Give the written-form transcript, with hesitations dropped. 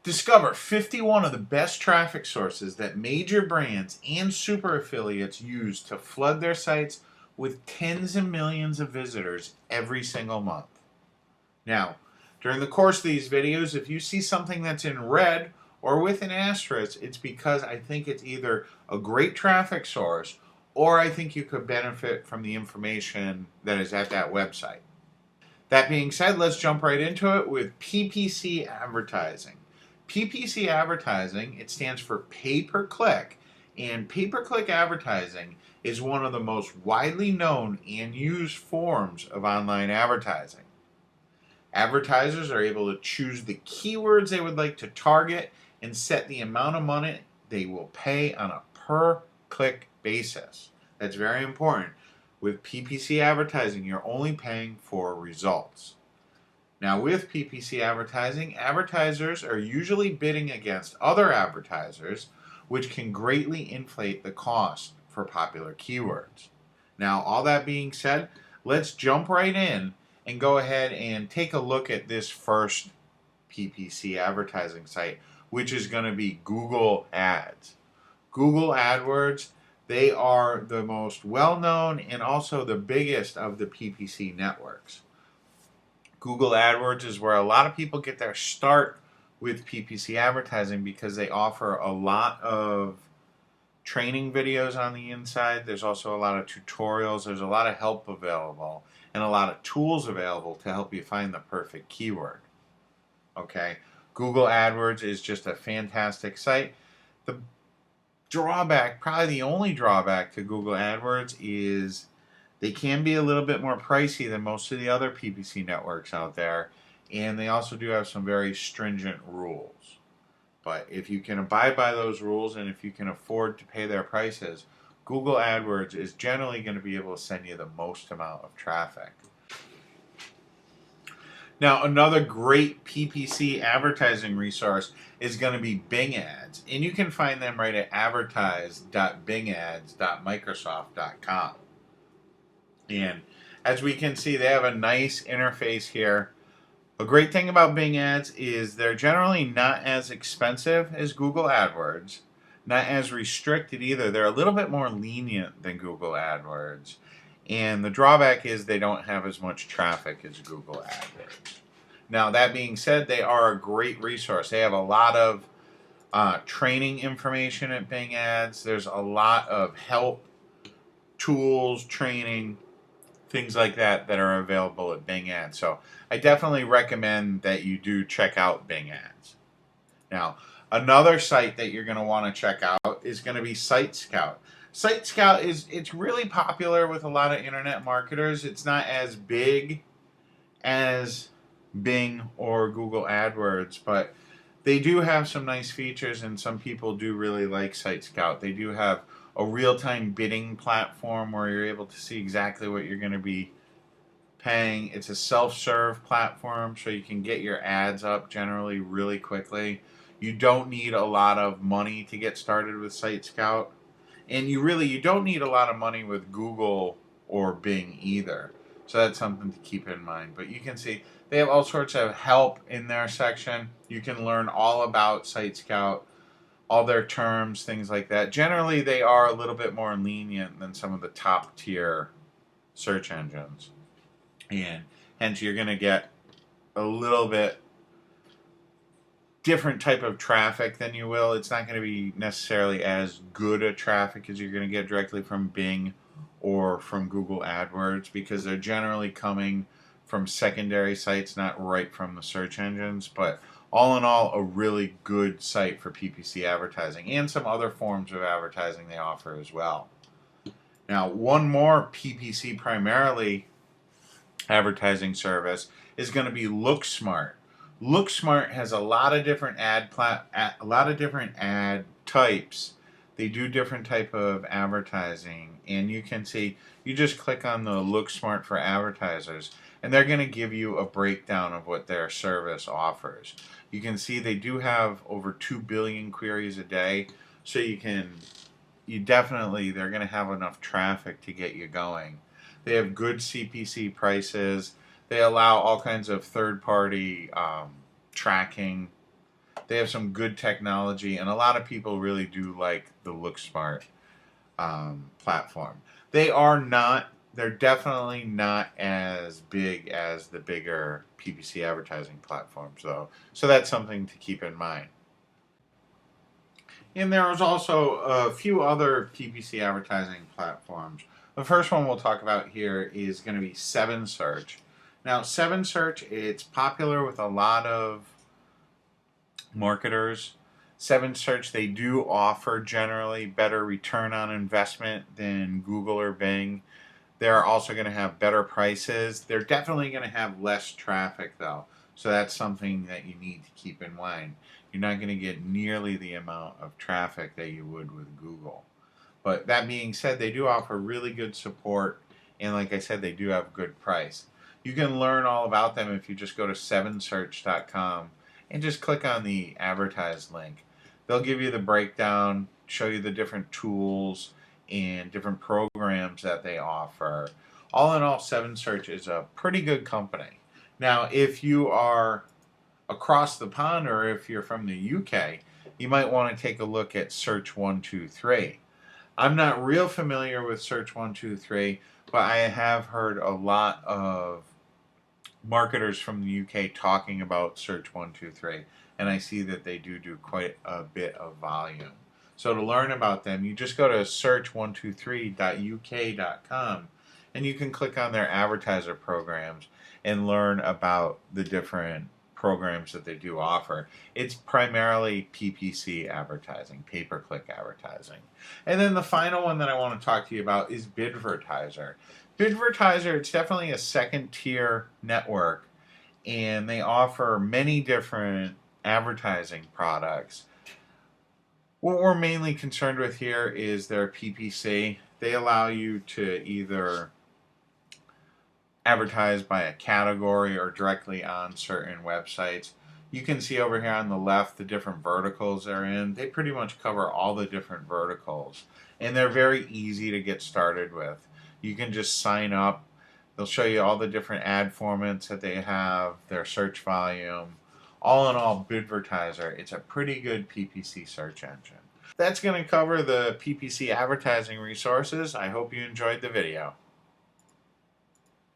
Discover 51 of the best traffic sources that major brands and super affiliates use to flood their sites with tens of millions of visitors every single month. Now, during the course of these videos, if you see something that's in red or with an asterisk, it's because I think it's either a great traffic source or I think you could benefit from the information that is at that website. That being said, let's jump right into it with PPC advertising. PPC advertising, it stands for pay-per-click, and pay-per-click advertising is one of the most widely known and used forms of online advertising. Advertisers are able to choose the keywords they would like to target and set the amount of money they will pay on a per-click basis. That's very important. With PPC advertising, you're only paying for results. Now, with PPC advertising, advertisers are usually bidding against other advertisers, which can greatly inflate the cost for popular keywords. Now, all that being said, let's jump right in and go ahead and take a look at this first PPC advertising site, which is going to be Google Ads. Google AdWords, they are the most well-known and also the biggest of the PPC networks. Google AdWords is where a lot of people get their start with PPC advertising because they offer a lot of training videos on the inside. There's also a lot of tutorials. There's a lot of help available and a lot of tools available to help you find the perfect keyword. Okay, Google AdWords is just a fantastic site. The drawback, probably the only drawback to Google AdWords, is they can be a little bit more pricey than most of the other PPC networks out there, and they also do have some very stringent rules. But if you can abide by those rules and if you can afford to pay their prices, Google AdWords is generally going to be able to send you the most amount of traffic. Now, another great PPC advertising resource is going to be Bing Ads, and you can find them right at advertise.bingads.microsoft.com. And as we can see, they have a nice interface here. A great thing about Bing Ads is they're generally not as expensive as Google AdWords, not as restricted either. They're a little bit more lenient than Google AdWords. And the drawback is they don't have as much traffic as Google AdWords. Now, that being said, they are a great resource. They have a lot of training information at Bing Ads. There's a lot of help, tools, training, things like that that are available at Bing Ads. So I definitely recommend that you do check out Bing Ads. Now, another site that you're going to want to check out is going to be Site Scout. Site Scout it's really popular with a lot of internet marketers. It's not as big as Bing or Google AdWords, but they do have some nice features, and some people do really like Site Scout. They do have a real-time bidding platform where you're able to see exactly what you're going to be paying. It's a self-serve platform, so you can get your ads up generally really quickly. You don't need a lot of money to get started with Site Scout. And you don't need a lot of money with Google or Bing either. So that's something to keep in mind. But you can see they have all sorts of help in their section. You can learn all about Site Scout, all their terms, things like that. Generally, they are a little bit more lenient than some of the top tier search engines. And hence you're going to get a little bit different type of traffic than you will. It's not going to be necessarily as good a traffic as you're going to get directly from Bing or from Google AdWords, because they're generally coming from secondary sites, not right from the search engines. But all in all, a really good site for PPC advertising and some other forms of advertising they offer as well. Now, one more PPC primarily advertising service is going to be LookSmart. LookSmart has a lot of different ad types. They do different type of advertising, and you can see, you just click on the LookSmart for advertisers, and they're going to give you a breakdown of what their service offers. You can see they do have over 2 billion queries a day, so they're going to have enough traffic to get you going. They have good CPC prices. They allow all kinds of third-party tracking. They have some good technology, and a lot of people really do like the LookSmart platform. They're definitely not as big as the bigger PPC advertising platforms, though. So that's something to keep in mind. And there is also a few other PPC advertising platforms. The first one we'll talk about here is going to be 7Search. Now, 7Search, it's popular with a lot of marketers. 7Search, they do offer generally better return on investment than Google or Bing. They're also going to have better prices. They're definitely going to have less traffic, though. So that's something that you need to keep in mind. You're not going to get nearly the amount of traffic that you would with Google. But that being said, they do offer really good support, and like I said, they do have good price. You can learn all about them if you just go to 7search.com and just click on the advertise link. They'll give you the breakdown, show you the different tools and different programs that they offer. All in all, 7Search is a pretty good company. Now, if you are across the pond or if you're from the UK, you might want to take a look at Search 123. I'm not real familiar with Search 123, but I have heard a lot of marketers from the UK talking about Search 123, and I see that they do quite a bit of volume. So to learn about them, you just go to search123.uk.com and you can click on their advertiser programs and learn about the different programs that they do offer. It's primarily PPC advertising, pay-per-click advertising. And then the final one that I want to talk to you about is Bidvertiser. Bidvertiser, it's definitely a second-tier network, and they offer many different advertising products. What we're mainly concerned with here is their PPC. They allow you to either advertise by a category or directly on certain websites. You can see over here on the left the different verticals they're in. They pretty much cover all the different verticals, and they're very easy to get started with. You can just sign up. They'll show you all the different ad formats that they have, their search volume. All in all, Bidvertiser, it's a pretty good PPC search engine. That's going to cover the PPC advertising resources. I hope you enjoyed the video.